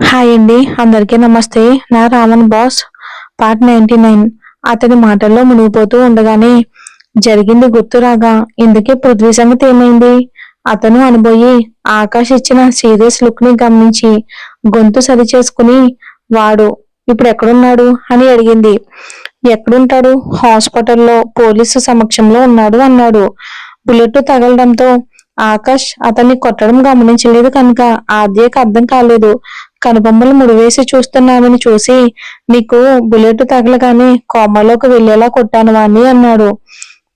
Hi అండి, అందరికీ నమస్తే. నా రావణ్ బాస్ పార్ట్ 99. అతని మాటల్లో మునిగిపోతూ ఉండగానే జరిగింది గుర్తురాగా ఇందుకే పృథ్వీ సంగతి ఏమైంది? అతను అనుబోయి ఆకాష్ ఇచ్చిన సీరియస్ లుక్ ని గమనించి గొంతు సరిచేసుకుని వాడు ఇప్పుడు ఎక్కడున్నాడు అని అడిగింది. ఎక్కడుంటాడు? హాస్పిటల్లో పోలీసు సమక్షంలో ఉన్నాడు అన్నాడు. బుల్లెట్ తగలడంతో ఆకాష్ అతన్ని కొట్టడం గమనించలేదు కనుక ఆద్యకి అర్థం కాలేదు. కనుబొమ్మలు ముడివేసి చూస్తున్నామని చూసి నీకు బుల్లెట్ తగలగానే కోమాలోకి వెళ్లేలా కొట్టాను వాణ్ణి అన్నాడు.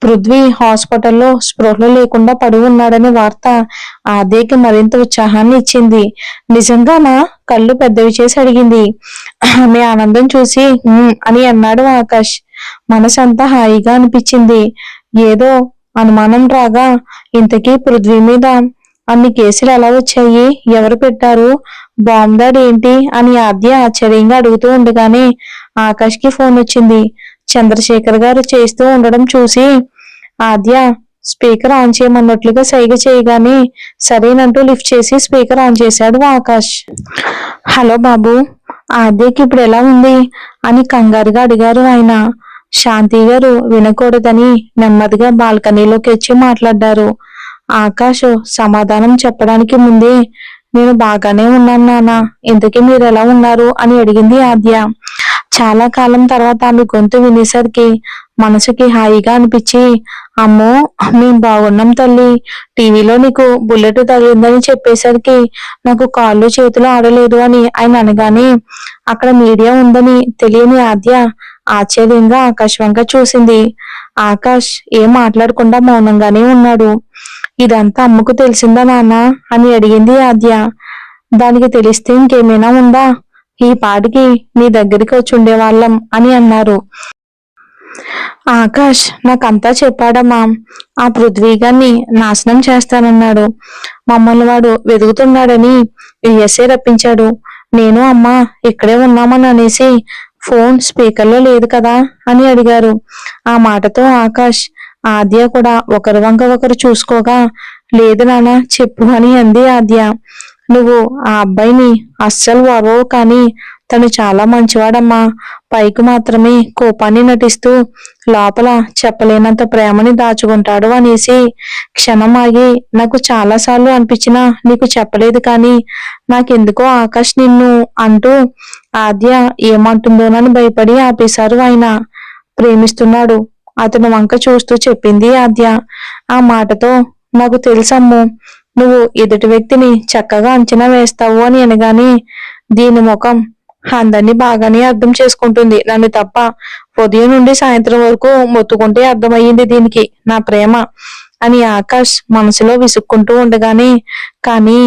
పృథ్వీ హాస్పిటల్లో స్పృహలో లేకుండా పడి ఉన్నాడనే వార్త ఆద్యకి మరింత ఉత్సాహాన్ని ఇచ్చింది. నిజంగానా? కళ్ళు పెద్దవి చేసి అడిగింది. ఆమె ఆనందం చూసి అని అన్నాడు ఆకాష్. మనసంతా హాయిగా అనిపించింది. ఏదో అనుమానం రాగా ఇంతకీ పృథ్వీ మీద అన్ని కేసులు ఎలా వచ్చాయి? ఎవరు పెట్టారు? బాంబ్ ఏంటి అని ఆద్య ఆశ్చర్యంగా అడుగుతూ ఉండగానే ఆకాష్ కి ఫోన్ వచ్చింది. చంద్రశేఖర్ గారు చేస్తూ ఉండడం చూసి ఆద్య స్పీకర్ ఆన్ చేయమన్నట్లుగా సైగ చేయగానే సరేనంటూ లిఫ్ట్ చేసి స్పీకర్ ఆన్ చేశాడు ఆకాష్. హలో బాబు, ఆద్యకి ఇప్పుడు ఎలా ఉంది అని కంగారుగా అడిగారు ఆయన. శాంతి గారు వినకూడదని నెమ్మదిగా బాల్కనీలోకి వచ్చి మాట్లాడారు. ఆకాష్ సమాధానం చెప్పడానికి ముందే నేను బాగానే ఉన్నాను నాన్న, ఇంతకీ మీరు ఎలా ఉన్నారు అని అడిగింది ఆద్య. చాలా కాలం తర్వాత ఆమె గొంతు వినేసరికి మనసుకి హాయిగా అనిపించి అమ్మో మేం బాగున్నాం తల్లి, టీవీలో నీకు బుల్లెట్ తగిలిందని చెప్పేసరికి నాకు కాళ్ళు చేతులు ఆడలేదు అని ఆయన అనగానే అక్కడ మీడియా ఉందని తెలియని ఆద్య ఆశ్చర్యంగా ఆకాష్ వంక చూసింది. ఆకాష్ ఏం మాట్లాడకుండా మౌనంగానే ఉన్నాడు. ఇదంతా అమ్మకు తెలిసిందా నాన్న అని అడిగింది ఆద్య. దానికి తెలిస్తే ఇంకేమైనా ఉందా? ఈ పాటికి నీ దగ్గరికి వచ్చి ఉండేవాళ్ళం అని అన్నారు. ఆకాష్ నాకంతా చెప్పాడమ్మా. ఆ పృథ్వీ గారిని నాశనం చేస్తానన్నాడు. మమ్మల్ని వాడు వెతుకుతున్నాడని యుఎస్ఏ రప్పించాడు. నేను అమ్మ ఇక్కడే ఉన్నామని అనేసి ఫోన్ స్పీకర్లో లేదు కదా అని అడిగారు. ఆ మాటతో ఆకాష్ ఆద్య కూడా ఒకరి వంక ఒకరు చూసుకోగా లేదు నాన్న చెప్పు అని అంది ఆద్య. నువ్వు ఆ అబ్బాయిని అస్సలు వారో కానీ తను చాలా మంచివాడమ్మా. పైకి మాత్రమే కోపాన్ని నటిస్తూ లోపల చెప్పలేనంత ప్రేమని దాచుకుంటాడు అనేసి క్షణం ఆగి నాకు చాలా సార్లు అనిపించినా నీకు చెప్పలేదు కానీ నాకెందుకో ఆకాష్ నిన్ను అంటూ ఆద్య ఏమంటుందోనని భయపడి ఆపేశారు ఆయన. ప్రేమిస్తున్నాడు అతను వంక చూస్తూ చెప్పింది ఆద్య. ఆ మాటతో నాకు తెలుసమ్ము, నువ్వు ఎదుటి వ్యక్తిని చక్కగా అంచనా వేస్తావు అని అనగానే దీని ముఖం అందరినీ బాగానే అర్థం చేసుకుంటుంది, నన్ను తప్ప. ఉదయం నుండి సాయంత్రం వరకు మొత్తుకుంటే అర్థమయ్యింది దీనికి నా ప్రేమ అని ఆకాష్ మనసులో విసుక్కుంటూ ఉండగానే కానీ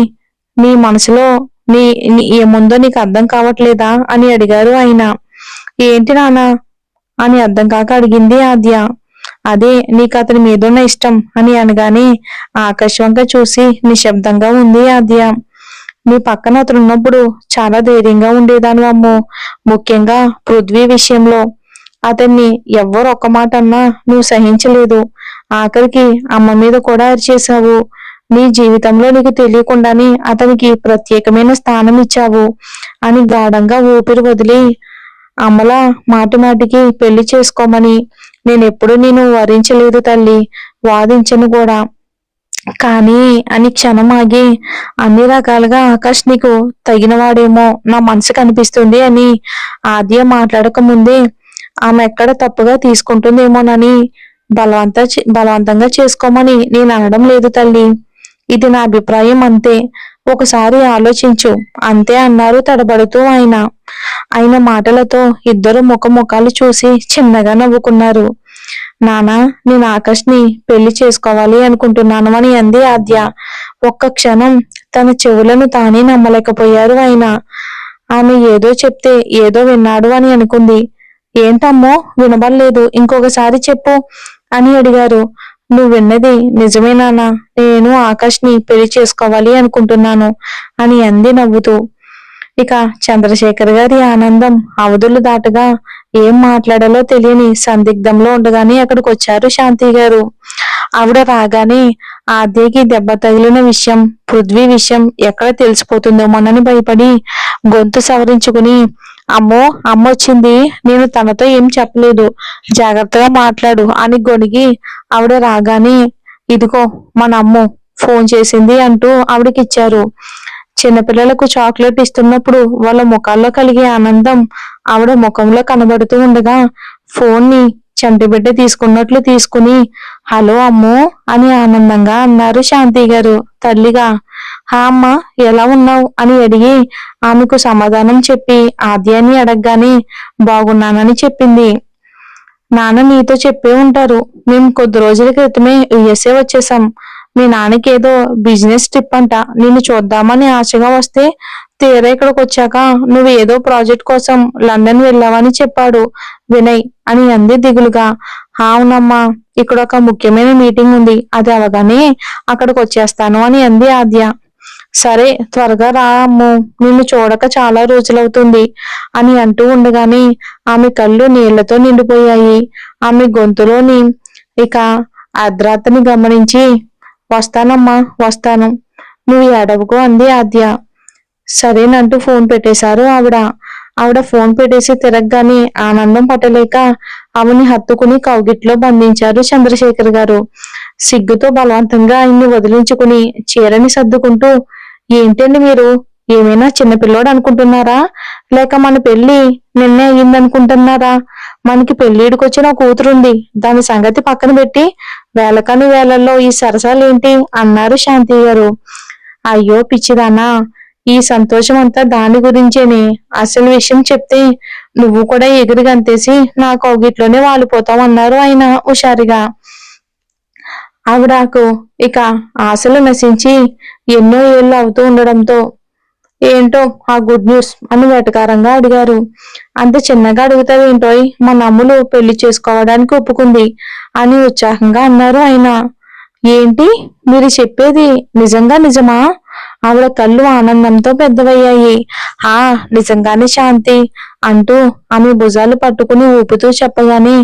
నీ మనసులో నీ ఏముందో నీకు అర్థం కావట్లేదా అని అడిగారు ఆయన. ఏంటి నాన్న అని అర్థం కాక అడిగింది ఆద్య. అదే నీకు అతని మీదున్న ఇష్టం అని అనగానే ఆకాష్ వంక చూసి నిశ్శబ్దంగా ఉంది ఆద్య. నీ పక్కన అతను ఉన్నప్పుడు చాలా ధైర్యంగా ఉండేదాను అమ్మో, ముఖ్యంగా పృథ్వీ విషయంలో. అతన్ని ఎవ్వరు ఒక్క మాట అన్నా నువ్వు సహించలేదు. ఆఖరికి అమ్మ మీద కూడా అరిచేశావు. నీ జీవితంలో నీకు తెలియకుండానే అతనికి ప్రత్యేకమైన స్థానం ఇచ్చావు అని గాఢంగా ఊపిరి వదిలి అమ్మలా మాటి మాటికి పెళ్లి చేసుకోమని నేనెప్పుడు నేను వరించలేదు తల్లి, వాదించను కూడా. కానీ అని క్షణం ఆగి అన్ని రకాలుగా ఆకాష్ నీకు తగినవాడేమో నా మనసుకు అనిపిస్తుంది అని ఆద్య మాట్లాడక ముందే ఆమె ఎక్కడ తప్పుగా తీసుకుంటుందేమోనని బలవంతంగా చేసుకోమని నేను అనడం లేదు తల్లి, ఇది నా అభిప్రాయం అంతే, ఒకసారి ఆలోచించు అంతే అన్నారు తడబడుతూ ఆయన. ఆయన మాటలతో ఇద్దరు ముఖాలు చూసి చిన్నగా నవ్వుకున్నారు. నానా నేను ఆకాష్ని పెళ్లి చేసుకోవాలి అనుకుంటున్నాను అని అంది ఆద్య. ఒక్క క్షణం తన చెవులను తానే నమ్మలేకపోయారు ఆయన. ఆమె ఏదో చెప్తే ఏదో విన్నాడు అని అనుకుంది. ఏంటమ్మో వినబడలేదు, ఇంకొకసారి చెప్పు అని అడిగారు. నువ్వు విన్నది నిజమేనానా, నేను ఆకాష్ని పెళ్లి చేసుకోవాలి అనుకుంటున్నాను అని అంది నవ్వుతూ. ఇక చంద్రశేఖర్ గారి ఆనందం అవధులు దాటగా ఏం మాట్లాడాలో తెలియని సందిగ్ధంలో ఉండగానే అక్కడికి వచ్చారు శాంతి గారు. ఆవిడ రాగానే ఆద్యకి దెబ్బ తగిలిన విషయం పృథ్వీ విషయం ఎక్కడ తెలిసిపోతుందోమోనని భయపడి గొంతు సవరించుకుని, అమ్మో అమ్మ వచ్చింది, నేను తనతో ఏం చెప్పలేదు, జాగ్రత్తగా మాట్లాడు అని గొనిగి ఆవిడ రాగానే, ఇదిగో మన అమ్ము ఫోన్ చేసింది అంటూ ఆవిడకిచ్చారు. చిన్నపిల్లలకు చాక్లెట్ ఇస్తున్నప్పుడు వాళ్ళ ముఖాల్లో కలిగే ఆనందం ఆవిడ ముఖంలో కనబడుతూ ఉండగా ఫోన్ ని చంటిబిడ్డ తీసుకున్నట్లు తీసుకుని, హలో అమ్మో అని ఆనందంగా అన్నారు శాంతి గారు తల్లిగా. హా అమ్మ, ఎలా ఉన్నావు అని అడిగి ఆమెకు సమాధానం చెప్పి ఆద్యాన్ని అడగగానే బాగున్నానని చెప్పింది. నాన్న నీతో చెప్పే ఉంటారు, మేము కొద్ది రోజుల క్రితమే యుఎస్ఏ వచ్చేసాం. మీ నాన్నకి ఏదో బిజినెస్ ట్రిప్ అంట, నిన్ను చూద్దామని ఆశగా వస్తే తీరా ఇక్కడికి వచ్చాక నువ్వు ఏదో ప్రాజెక్ట్ కోసం లండన్ వెళ్ళావని చెప్పాడు వినయ్ అని అంది దిగులుగా. అవునమ్మా, ఇక్కడ ఒక ముఖ్యమైన మీటింగ్ ఉంది, అది అవగానే అక్కడికి వచ్చేస్తాను అని అంది ఆద్య. సరే త్వరగా రా అమ్ము, నిన్ను చూడక చాలా రోజులవుతుంది అని అంటూ ఉండగానే ఆమె కళ్ళు నీళ్లతో నిండిపోయాయి. ఆమె గొంతులోని ఇక ఆర్ద్రతని గమనించి, వస్తానమ్మా వస్తాను, నువ్వు ఏడవకు అంది ఆద్య. సరేనంటూ ఫోన్ పెట్టేశారు ఆవిడ. ఆవిడ ఫోన్ పెట్టేసి తిరగగానే ఆనందం పట్టలేక ఆమెని హత్తుకుని కౌగిట్లో బంధించారు చంద్రశేఖర్ గారు. సిగ్గుతో బలవంతంగా ఆయన్ని వదిలించుకుని చీరని సర్దుకుంటూ, ఏంటండి మీరు, ఏమైనా చిన్నపిల్లోడు అనుకుంటున్నారా, లేక మన పెళ్లి నిన్నే అయ్యిందనుకుంటున్నారా? మనకి పెళ్లిడికొచ్చిన కూతురుంది, దాని సంగతి పక్కన పెట్టి వేళకాని వేళల్లో ఈ సరసాలేంటి అన్నారు శాంతి గారు. అయ్యో పిచ్చిదానా, ఈ సంతోషం అంతా దాని గురించేనే, అసలు విషయం చెప్తే నువ్వు కూడా ఎగిరి గంతేసి నా కౌగిట్లోనే వాలిపోతావు అన్నారు ఆయన హుషారుగా. ఆవిడకు ఇక ఆశలు నశించి ఎన్నో ఏళ్ళు అవుతూ ఉండడంతో, ఏంటో ఆ గుడ్ న్యూస్ అని వెటకారంగా అడిగారు. అంత చిన్నగా అడుగుతావేంటోయ్, మా నమ్ములు పెళ్లి చేసుకోవడానికి ఒప్పుకుంది అని ఉత్సాహంగా అన్నారు ఆయన. ఏంటి మీరు చెప్పేది నిజంగా నిజమా? ఆవిడ కళ్ళు ఆనందంతో పెద్దవయ్యాయి. ఆ నిజంగానే శాంతి అంటూ ఆమె భుజాలు పట్టుకుని ఊపుతూ చెప్పగానే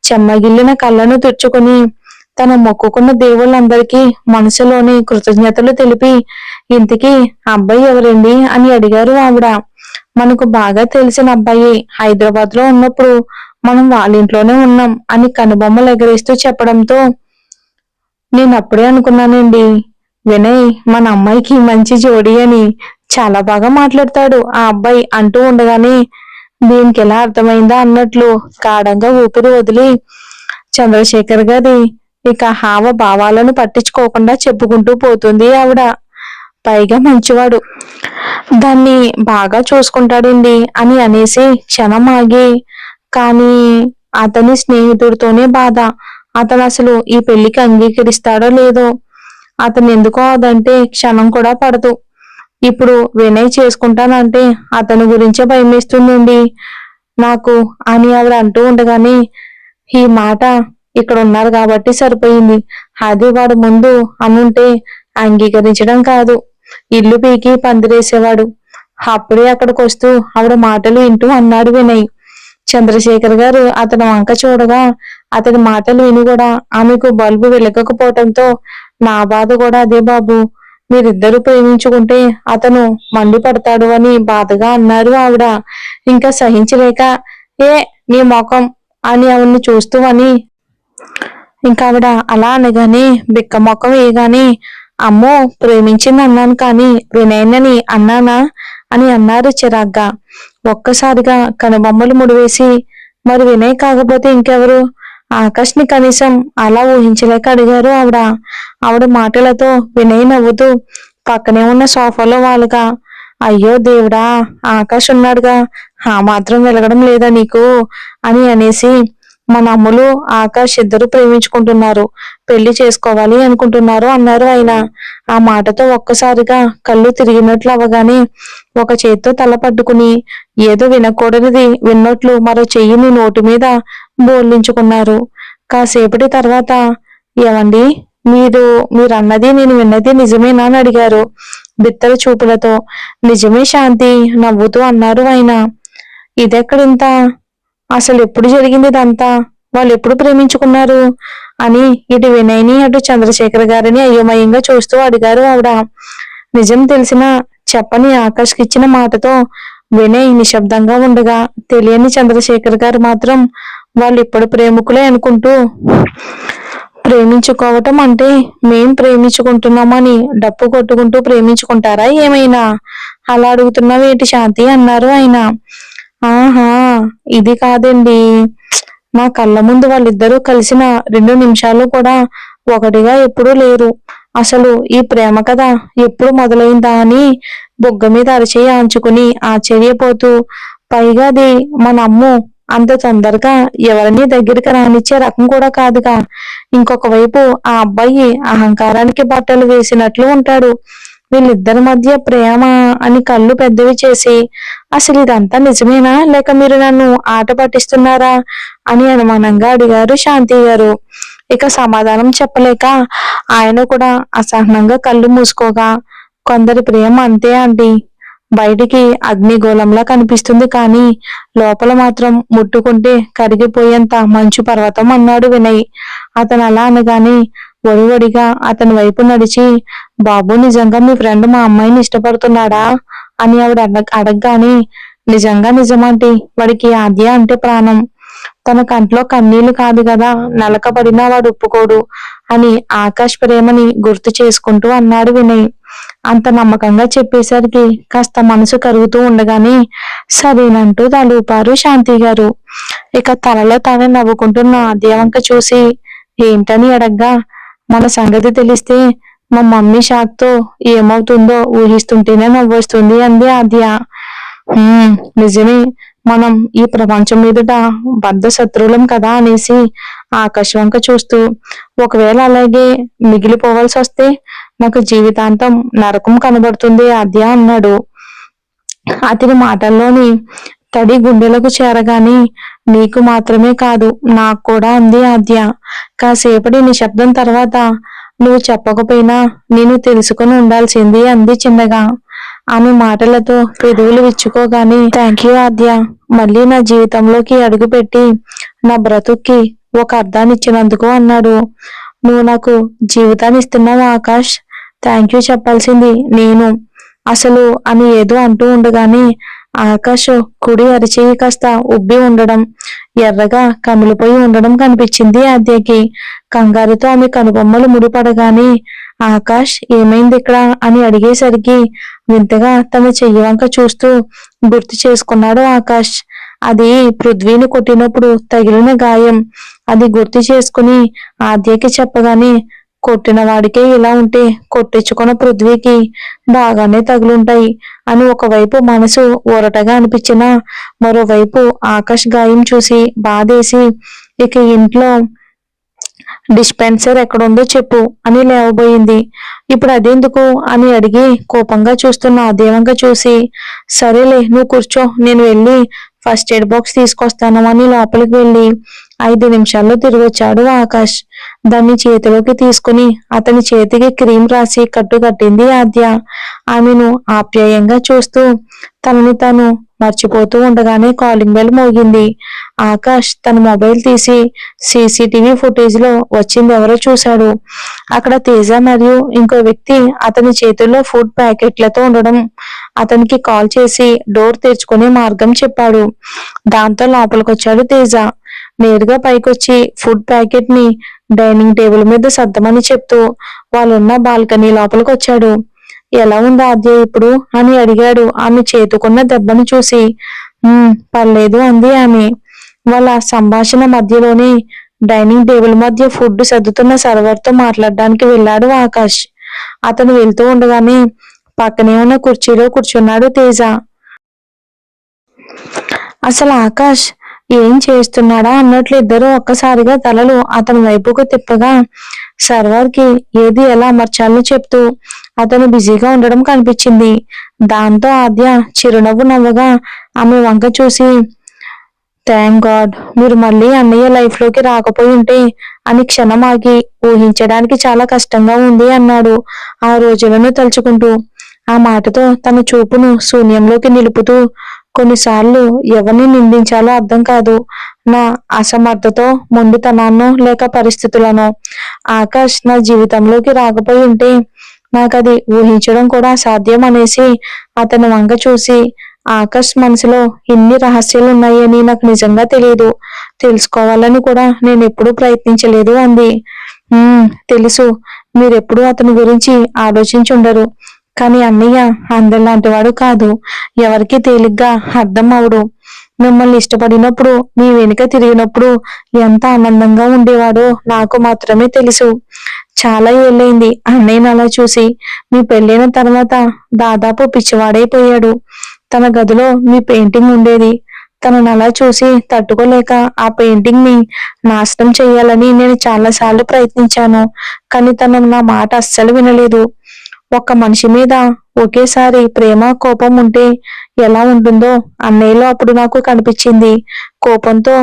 చెమ్మగిల్లిన కళ్ళను తుడుచుకుని తన మొక్కుకున్న దేవుళ్ళందరికీ మనసులోని కృతజ్ఞతలు తెలిపి, ఇంతకీ అబ్బాయి ఎవరండి అని అడిగారు ఆవిడ. మనకు బాగా తెలిసిన అబ్బాయి, హైదరాబాద్ లో ఉన్నప్పుడు మనం వాళ్ళ ఇంట్లోనే ఉన్నాం అని కనుబొమ్మలు ఎగరేస్తూ చెప్పడంతో, నేను అప్పుడే అనుకున్నానండి, వినయ్ మన అమ్మాయికి మంచి జోడీ అని, చాలా బాగా మాట్లాడతాడు ఆ అబ్బాయి అంటూ ఉండగానే దీనికి ఎలా అర్థమైందా అన్నట్లు గాఢంగా ఊపిరి వదిలి చంద్రశేఖర్ గారి ఇక హావ భావాలను పట్టించుకోకుండా చెప్పుకుంటూ పోతుంది ఆవిడ. పైగా మంచివాడు, దాన్ని బాగా చూసుకుంటాడండి అని అనేసి క్షణం ఆగి, కానీ అతని స్నేహితుడితోనే బాధ, అతను అసలు ఈ పెళ్లికి అంగీకరిస్తాడో లేదో, అతను ఎందుకో అదంటే క్షణం కూడా పడదు. ఇప్పుడు వినయ్ చేసుకుంటానంటే అతని గురించే భయమేస్తుందండి నాకు అని ఆవిడ అంటూ ఉండగానే, ఈ మాట ఇక్కడ ఉన్నారు కాబట్టి సరిపోయింది, అది వాడు ముందు అనుంటే అంగీకరించడం కాదు, ఇల్లు పీకి పందిరేసేవాడు. అప్పుడే అక్కడికి వస్తూ ఆవిడ మాటలు వింటూ అన్నాడు వినయ్. చంద్రశేఖర్ గారు అతని వంక చూడగా అతని మాటలు విని కూడా ఆమెకు బల్బు వెలగకపోవటంతో, నా బాధ కూడా అదే బాబు, మీరిద్దరూ ప్రేమించుకుంటే అతను మండిపడతాడు అని బాధగా అన్నారు ఆవిడ. ఇంకా సహించలేక, ఏ నీ ముఖం అని ఆవిడ్ని చూస్తూ అని ఇంకా ఆవిడ అలా అనగానే బిక్క మొక్కం వేయగానే, అమ్మో ప్రేమించింది అన్నాను కానీ వినయనని అన్నానా అని అన్నారు చిరాగ్గా. ఒక్కసారిగా కనుబొమ్మలు ముడివేసి, మరి వినయ్ కాకపోతే ఇంకెవరు, ఆకాష్ ని కనీసం అలా ఊహించలేక అడిగారు ఆవిడ. ఆవిడ మాటలతో వినయ్ నవ్వుతూ పక్కనే ఉన్న సోఫాలో వాళ్ళగా, అయ్యో దేవుడా, ఆకాష్ ఉన్నాడుగా, ఆ మాత్రం వెలగడం లేదా నీకు అని అనేసి, మన అమ్ములు ఆకాష్ ఇద్దరు ప్రేమించుకుంటున్నారు, పెళ్లి చేసుకోవాలి అనుకుంటున్నారు అన్నారు ఆయన. ఆ మాటతో ఒక్కసారిగా కళ్ళు తిరిగినట్లు అవగానే ఒక చేత్తో తల పట్టుకుని ఏదో వినకూడనిది విన్నట్లు మరో చెయ్యిని నోటి మీద బోర్లించుకున్నారు. కాసేపటి తర్వాత, ఏమండి, మీరన్నది నేను విన్నది నిజమేనా అని అడిగారు బిత్తర చూపులతో. నిజమే శాంతి నవ్వుతూ అన్నారు ఆయన. ఇదెక్కడింత, అసలు ఎప్పుడు జరిగింది ఇదంతా, వాళ్ళు ఎప్పుడు ప్రేమించుకున్నారు అని ఇటు వినయ్ని అటు చంద్రశేఖర్ గారిని అయోమయంగా చూస్తూ అడిగారు ఆవిడ. నిజం తెలిసిన చెప్పని ఆకాష్కి ఇచ్చిన మాటతో వినయ్ నిశ్శబ్దంగా ఉండగా తెలియని చంద్రశేఖర్ గారు మాత్రం వాళ్ళు ఇప్పుడు ప్రేమికులే అనుకుంటూ, ప్రేమించుకోవటం అంటే మేం ప్రేమించుకుంటున్నామని డప్పు కొట్టుకుంటూ ప్రేమించుకుంటారా ఏమైనా? అలా అడుగుతున్నావేంటి శాంతి అన్నారు ఆయన. ఆహా, ఇది కాదండి. నా కళ్ళ ముందు వాళ్ళిద్దరూ కలిసిన 2 నిమిషాలు కూడా ఒకటిగా ఎప్పుడూ లేరు. అసలు ఈ ప్రేమ కథ ఎప్పుడు మొదలైందా అని బుగ్గ మీద అరచేయి ఆంచుకుని ఆశ్చర్యపోతూ, పైగా అది మన అమ్ము అంత తొందరగా ఎవరిని దగ్గరికి రానిచ్చే రకం కూడా కాదుగా. ఇంకొక వైపు ఆ అబ్బాయి అహంకారానికి బట్టలు వేసినట్లు ఉంటాడు. వీళ్ళిద్దరి మధ్య ప్రేమ అని కళ్ళు పెద్దవి చేసి, అసలు ఇదంతా నిజమేనా లేక మీరు నన్ను ఆట పట్టిస్తున్నారా అని అనుమానంగా అడిగారు శాంతి గారు. ఇక సమాధానం చెప్పలేక ఆయన కూడా అసహనంగా కళ్ళు మూసుకోగా, కొందరి ప్రేమ అంతే ఆంటీ, బయటికి అగ్నిగోళంలా కనిపిస్తుంది కానీ లోపల మాత్రం ముట్టుకుంటే కరిగిపోయేంత మంచు పర్వతం అన్నాడు వినయ్. అతను అలా అనగానే ఒడివడిగా అతని వైపు నడిచి, బాబు నిజంగా మీ ఫ్రెండ్ మా అమ్మాయిని ఇష్టపడుతున్నాడా అని ఆవిడ అడగగానే, నిజంగా నిజమంటే వాడికి ఆద్య అంటే ప్రాణం. తన కంట్లో కన్నీళ్లు కాదు కదా నలకబడినా వాడు ఒప్పుకోడు అని ఆకాష్ ప్రేమని గుర్తు చేసుకుంటూ అన్నాడు వినయ్. అంత నమ్మకంగా చెప్పేసరికి కాస్త మనసు కరుగుతూ ఉండగానే సరేనంటూ తలూపారు శాంతి గారు. ఇక తనలో తానే నవ్వుకుంటున్న ఆద్య వంక చూసి ఏంటని అడగ్గా, మన సంగతి తెలిస్తే మా మమ్మీ షాక్ తో ఏమవుతుందో ఊహిస్తుంటేనే నవ్వొస్తుంది అంది ఆద్య. నిజమే, మనం ఈ ప్రపంచం మీదట బద్ధ శత్రువులం కదా అనేసి ఆకాశ్ వంక చూస్తూ, ఒకవేళ అలాగే మిగిలిపోవాల్సి వస్తే నాకు జీవితాంతం నరకం కనబడుతుంది ఆద్య అన్నాడు. అతని మాటల్లోని తడి గుండెలకు చేరగాని, నీకు మాత్రమే కాదు నాకు కూడా అంది ఆద్య. కాసేపటి నిశ్శబ్దం తర్వాత, నువ్వు చెప్పకపోయినా నేను తెలుసుకుని ఉండాల్సింది అంది చిన్నగా. ఆమె మాటలతో పెదవులు విచ్చుకోగానే, థ్యాంక్ యూ ఆద్య, మళ్ళీ నా జీవితంలోకి అడుగుపెట్టి నా బ్రతుక్కి ఒక అర్థాన్ని ఇచ్చినందుకు అన్నాడు. నువ్వు నాకు జీవితాన్ని ఇస్తున్నావు ఆకాష్, థ్యాంక్ యూ చెప్పాల్సింది నేను అసలు అని ఏదో అంటూ ఉండగానే ఆకాష్ కుడి అరిచేయి కాస్త ఉబ్బి ఉండడం, ఎర్రగా కమిలిపోయి ఉండడం కనిపించింది ఆద్యకి. కంగారుతో ఆమె కనుబొమ్మలు ముడిపడగానే, ఆకాష్ ఏమైంది ఇక్కడ అని అడిగేసరికి వింతగా తన చెయ్యి వంక చూస్తూ గుర్తు చేసుకున్నాడు ఆకాష్. అది పృథ్వీని కొట్టినప్పుడు తగిలిన గాయం. అది గుర్తు చేసుకుని ఆద్యకి చెప్పగానే, కొట్టిన వాడికే ఇలా ఉంటే కొట్టించుకున్న పృథ్వీకి బాగానే తగులుంటాయి అని ఒకవైపు మనసు ఊరటగా అనిపించినా మరోవైపు ఆకాష్ గాయం చూసి బాధేసి, ఇక ఇంట్లో డిస్పెన్సర్ ఎక్కడుందో చెప్పు అని లేవబోయింది. ఇప్పుడు అదెందుకు అని అడిగి కోపంగా చూస్తున్న ఆద్యవంక చూసి, సరేలే నువ్వు కూర్చో, నేను వెళ్ళి ఫస్ట్ ఎయిడ్ బాక్స్ తీసుకొస్తాను అని లోపలికి వెళ్ళి 5 నిమిషాల్లో తిరిగి వచ్చాడు ఆకాష్. దాన్ని చేతిలోకి తీసుకుని అతని చేతికి క్రీమ్ రాసి కట్టు కట్టింది ఆద్య. ఆమెను ఆప్యాయంగా చూస్తూ తనని తాను మర్చిపోతూ ఉండగానే కాలింగ్ బెల్ మోగింది. ఆకాష్ తన మొబైల్ తీసి సీసీటీవీ ఫుటేజ్ లో వచ్చింది ఎవరో చూశాడు. అక్కడ తేజ మరియు ఇంకో వ్యక్తి అతని చేతుల్లో ఫుడ్ ప్యాకెట్లతో ఉండడం అతనికి కాల్ చేసి డోర్ తెరుచుకునే మార్గం చెప్పాడు. దాంతో లోపలికొచ్చాడు తేజ. నేరుగా పైకొచ్చి ఫుడ్ ప్యాకెట్ ని డైనింగ్ టేబుల్ మీద సర్దమని చెప్తూ వాళ్ళున్న బాల్కనీ లోపలికి వచ్చాడు. ఎలా ఉంది ఆద్య ఇప్పుడు అని అడిగాడు ఆమె చేతుకున్న దెబ్బను చూసి. పర్లేదు అంది ఆమె. వాళ్ళ సంభాషణ మధ్యలోనే డైనింగ్ టేబుల్ మధ్య ఫుడ్ సర్దుతున్న సర్వర్ తో మాట్లాడడానికి వెళ్ళాడు ఆకాష్. అతను వెళ్తూ ఉండగానే పక్కనే ఉన్న కుర్చీలో కూర్చున్నాడు తేజ. అసలు ఆకాష్ ఏం చేస్తున్నాడా అన్నట్లు ఇద్దరు ఒక్కసారిగా తలలు అతని వైపుకు తిప్పగా సర్వర్ కి ఏది ఎలా అమర్చాలో చెప్తూ అతను బిజీగా ఉండడం కనిపించింది. దాంతో ఆద్య చిరునవ్వు నవ్వగా ఆమె వంక చూసి, థ్యాంక్ గాడ్ మీరు మళ్ళీ అన్నయ్య లైఫ్ లోకి రాకపోయి ఉంటే అని క్షణం ఆగి ఊహించడానికి చాలా కష్టంగా ఉంది అన్నాడు ఆ రోజులను తలుచుకుంటూ. ఆ మాటతో తన చూపును శూన్యంలోకి నిలుపుతూ కొన్నిసార్లు ఎవరిని నిందించాలో అర్థం కాదు. నా అసమర్థతో, మొండితనాన్నో లేక పరిస్థితులను. ఆకాష్ నా జీవితంలోకి రాకపోయి ఉంటే నాకది ఊహించడం కూడా అసాధ్యం అనేసి అతని వంక చూసి, ఆకాష్ మనసులో ఇన్ని రహస్యాలు ఉన్నాయని నాకు నిజంగా తెలియదు. తెలుసుకోవాలని కూడా నేను ఎప్పుడూ ప్రయత్నించలేదు అంది. తెలుసు. మీరెప్పుడూ అతని గురించి ఆలోచించుండరు. కానీ అన్నయ్య అందరిలాంటి వాడు కాదు. ఎవరికి తేలిగ్గా అర్థం అవడు. మిమ్మల్ని ఇష్టపడినప్పుడు మీ వెనుక తిరిగినప్పుడు ఎంత ఆనందంగా ఉండేవాడో నాకు మాత్రమే తెలుసు. చాలా ఏళ్ళైంది అన్నయ్యను అలా చూసి. మీ పెళ్ళైన తర్వాత దాదాపు పిచ్చివాడైపోయాడు. తన గదిలో మీ పెయింటింగ్ ఉండేది. తనను అలా చూసి తట్టుకోలేక ఆ పెయింటింగ్ ని నాశనం చేయాలని నేను చాలాసార్లు ప్రయత్నించాను. కానీ తను నా మాట అస్సలు వినలేదు. ఒక్క మనిషి మీద ఒకేసారి ప్రేమ, కోపం ఉంటే ఎలా ఉంటుందో అన్నయ్యలో అప్పుడు నాకు కనిపించింది. కోపంతో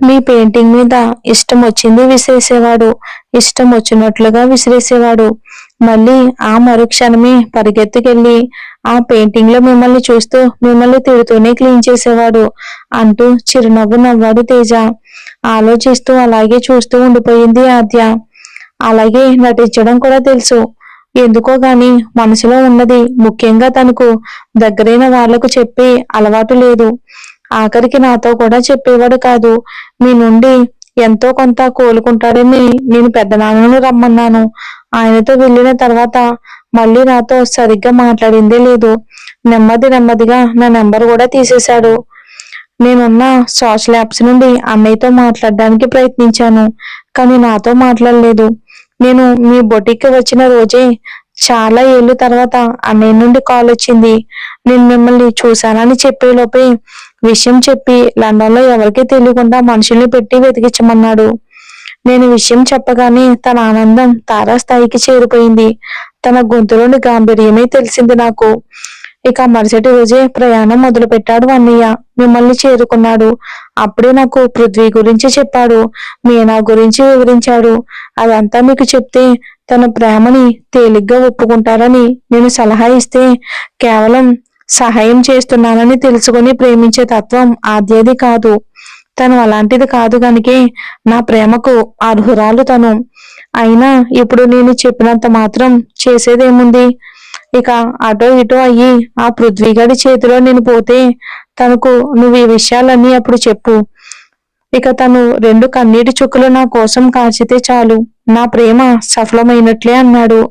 మీ పెయింటింగ్ మీద ఇష్టం వచ్చింది విసిరేసేవాడు. ఇష్టం వచ్చినట్లుగా విసిరేసేవాడు. మళ్ళీ ఆ మరుక్షణమే పరిగెత్తుకెళ్ళి ఆ పెయింటింగ్ లో మిమ్మల్ని చూస్తూ మిమ్మల్ని తిడుతూనే క్లీన్ చేసేవాడు అంటూ చిరునవ్వు నవ్వాడు తేజ. ఆలోచిస్తూ అలాగే చూస్తూ ఉండిపోయింది ఆద్య. అలాగే నటించడం కూడా తెలుసు. ఎందుకో గాని మనసులో ఉన్నది ముఖ్యంగా తనకు దగ్గరైన వాళ్లకు చెప్పే అలవాటు లేదు. ఆఖరికి నాతో కూడా చెప్పేవాడు కాదు. మీ నుండి ఎంతో కొంత కోలుకుంటాడని నేను పెద్దనాన్నను రమ్మన్నాను. ఆయనతో వెళ్ళిన తర్వాత మళ్ళీ నాతో సరిగ్గా మాట్లాడిందే లేదు. నెమ్మదిగా నా నెంబర్ కూడా తీసేశాడు. నేనున్న సోషల్ యాప్స్ నుండి అన్నయ్యతో మాట్లాడడానికి ప్రయత్నించాను. కానీ నాతో మాట్లాడలేదు. నేను మీ బొటిక్కి వచ్చిన రోజే చాలా ఏళ్ళు తర్వాత అన్నయ్య నుండి కాల్ వచ్చింది. నేను మిమ్మల్ని చూశానని చెప్పేలోపే విషయం చెప్పి లండన్ లో ఎవరికీ తెలియకుండా మనుషుల్ని పెట్టి వెతికించమన్నాడు. నేను విషయం చెప్పగానే తన ఆనందం తారాస్థాయికి చేరిపోయింది. తన గొంతులోని గాంభీర్యమే తెలిసింది నాకు. ఇక మరుసటి రోజే ప్రయాణం మొదలు పెట్టాడు అన్నయ్య. మిమ్మల్ని చేరుకున్నాడు. అప్పుడే నాకు పృథ్వీ గురించి చెప్పాడు. మీనా గురించి వివరించాడు. అదంతా మీకు చెప్తే తన ప్రేమని తేలిగ్గా ఒప్పుకుంటారని నేను సలహా ఇస్తే కేవలం సహాయం చేస్తున్నానని తెలుసుకుని ప్రేమించే తత్వం ఆద్యది కాదు. తను అలాంటిది కాదు గనుకే నా ప్రేమకు అర్హురాలు తను. అయినా ఇప్పుడు నేను చెప్పినంత మాత్రం చేసేదేముంది? ఇక అటో ఇటో అయ్యి ఆ పృథ్వీగడి చేతిలో నేను పోతే తనకు నువ్వు ఈ విషయాలన్నీ అప్పుడు చెప్పు. ఇక తను 2 కన్నీటి చుక్కలు నా కోసం కాచితే చాలు, నా ప్రేమ సఫలమైనట్లే అన్నాడు.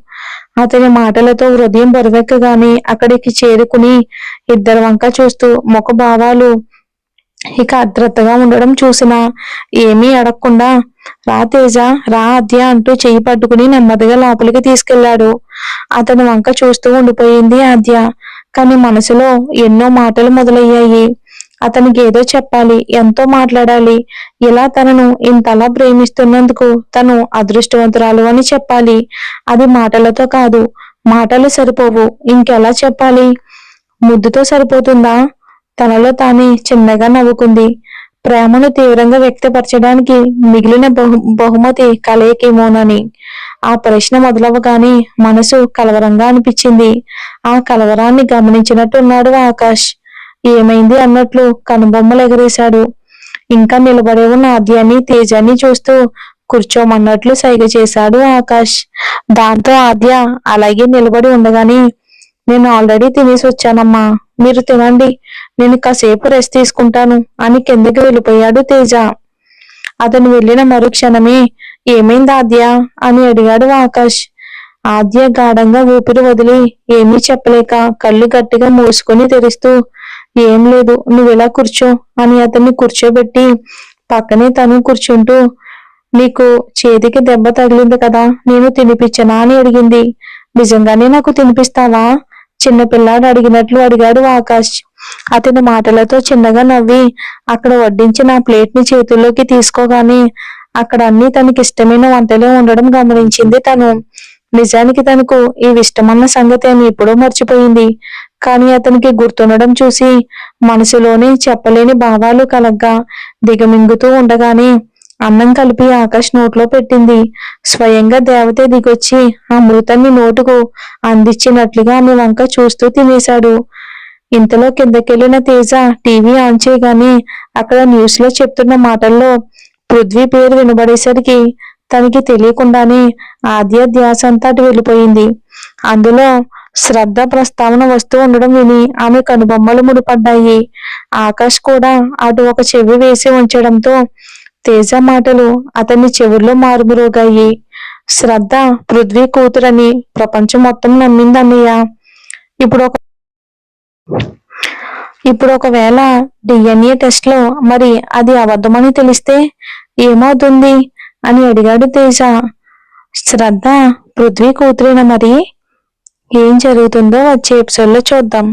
అతని మాటలతో హృదయం బరువెక్కగానే అక్కడికి చేరుకుని ఇద్దరి వంక చూస్తూ ముఖభావాలు ఇక అద్రతగా ఉండడం చూసినా ఏమీ అడగకుండా రా తేజ, రా ఆద్య అంటూ చెయ్యి పట్టుకుని నెమ్మదిగా లోపలికి తీసుకెళ్లాడు. అతని వంక చూస్తూ ఉండిపోయింది ఆద్య. కానీ మనసులో ఎన్నో మాటలు మొదలయ్యాయి. అతనికి ఏదో చెప్పాలి, ఎంతో మాట్లాడాలి. ఇలా తనను ఇంతలా ప్రేమిస్తున్నందుకు తను అదృష్టవంతురాలు అని చెప్పాలి. అది మాటలతో కాదు. మాటలు సరిపోవు. ఇంకెలా చెప్పాలి? ముద్దుతో సరిపోతుందా? తనలో తానే చిన్నగా నవ్వుకుంది. ప్రేమను తీవ్రంగా వ్యక్తపరచడానికి మిగిలిన బహుమతి కలయికేమోనని. ఆ ప్రశ్న మొదలవగానే మనసు కలవరంగా అనిపించింది. ఆ కలవరాన్ని గమనించినట్టున్నాడు ఆకాష్. ఏమైంది అన్నట్లు కనుబొమ్మలు ఎగరేశాడు. ఇంకా నిలబడే ఉన్న ఆద్యాన్ని, తేజాన్ని చూస్తూ కూర్చోమన్నట్లు సైగ చేశాడు ఆకాష్. దాంతో ఆద్య అలాగే నిలబడి ఉండగానే, నేను ఆల్రెడీ తినేసి వచ్చానమ్మా, మీరు తినండి, నేను కాసేపు రెస్ట్ తీసుకుంటాను అని కిందకి వెళ్ళిపోయాడు తేజ. అతను వెళ్ళిన మరుక్షణమే ఏమైంది ఆద్య అని అడిగాడు ఆకాష్. ఆద్య గాఢంగా ఊపిరి వదిలి ఏమీ చెప్పలేక కళ్ళు గట్టిగా మూసుకొని తెరుస్తూ, ఏం లేదు, నువ్వెలా కూర్చో అని అతన్ని కూర్చోబెట్టి పక్కనే తను కూర్చుంటూ, నీకు చేతికి దెబ్బ తగిలింది కదా, నేను తినిపించనా అని అడిగింది. నిజంగానే నాకు తినిపిస్తావా? చిన్నపిల్లాడు అడిగినట్లు అడిగాడు ఆకాష్. అతని మాటలతో చిన్నగా నవ్వి అక్కడ వడ్డించిన ప్లేట్ ని చేతుల్లోకి తీసుకోగానే అక్కడ అన్ని తనకిష్టమైన వంటలే ఉండడం గమనించింది తను. నిజానికి తనకు ఈ ఇష్టమన్న సంగతి ఆమె ఎప్పుడో మర్చిపోయింది. కానీ అతనికి గుర్తుండడం చూసి మనసులోనే చెప్పలేని భావాలు కలగ్గా దిగమింగుతూ ఉండగానే అన్నం కలిపి ఆకాష్ నోట్లో పెట్టింది. స్వయంగా దేవతే దిగొచ్చి ఆ అమృతాన్ని నోటుకు అందించినట్లుగా ఆమె వంక చూస్తూ తినేశాడు. ఇంతలో కిందకెళ్లిన తేజ టీవీ ఆన్ చేయగానే అక్కడ న్యూస్ లో చెప్తున్న మాటల్లో పృథ్వీ పేరు వినబడేసరికి తనకి తెలియకుండానే ఆద్య ధ్యాస అంతా అటు వెళ్ళిపోయింది. అందులో శ్రద్ధ ప్రస్తావన వస్తూ ఉండడం విని ఆమె కనుబొమ్మలు ముడిపడ్డాయి. ఆకాష్ కూడా అటు ఒక చెవి వేసి ఉంచడంతో తేజ మాటలు అతని చెవుల్లో మారుమురోగాయి. శ్రద్ధ పృథ్వీ కూతురని ప్రపంచం మొత్తం నమ్మింది అన్నయ్య. ఇప్పుడు ఒక ఇప్పుడు ఒకవేళ డిఎన్ఏ టెస్ట్ లో మరి అది అబద్ధమని తెలిస్తే ఏమవుతుంది అని అడిగాడు తేజ. శ్రద్ధ పృథ్వీ కూతురేనా మరి? ఏం జరుగుతుందో వచ్చే ఎపిసోడ్ లో చూద్దాం.